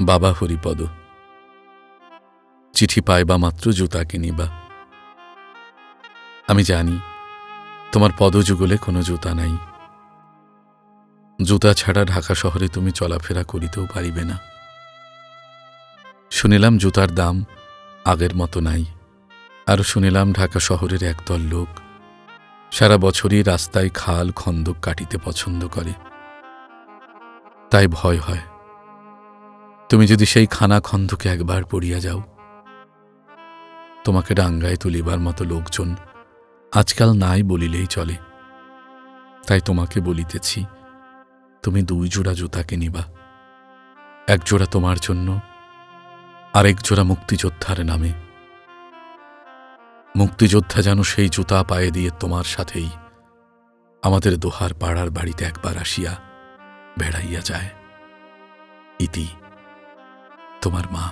বাবা হরিপদ, চিঠি পাইবা মাত্র জুতা কিনিবা। আমি জানি তোমার পদযুগলে কোনো জুতা নাই। জুতা ছাড়া ঢাকা শহরে তুমি চলাফেরা করিতেও পারিবে না। শুনিলাম জুতার দাম আগের মতো নাই। আর শুনিলাম ঢাকা শহরের একদল লোক সারা বছরই রাস্তায় খাল খন্দক কাটিতে পছন্দ করে। তাই ভয় হয় তুমি যদি সেই খানা খন্দকে একবার পড়িয়া যাও, তোমাকে ডাঙ্গায় তুলিবার মতো লোকজন আজকাল নাই বলিলেই চলে। তাই তোমাকে বলিতেছি, তুমি 2 জোড়া জুতা কিনিবা, 1 জোড়া তোমার জন্য, আর 1 জোড়া মুক্তিযোদ্ধার নামে। মুক্তিযোদ্ধা যেন সেই জুতা পায়ে দিয়ে তোমার সাথেই আমাদের দোহার পাড়ার বাড়িতে একবার আসিয়া বেড়াইয়া যায়। ইতি, তোমার মা।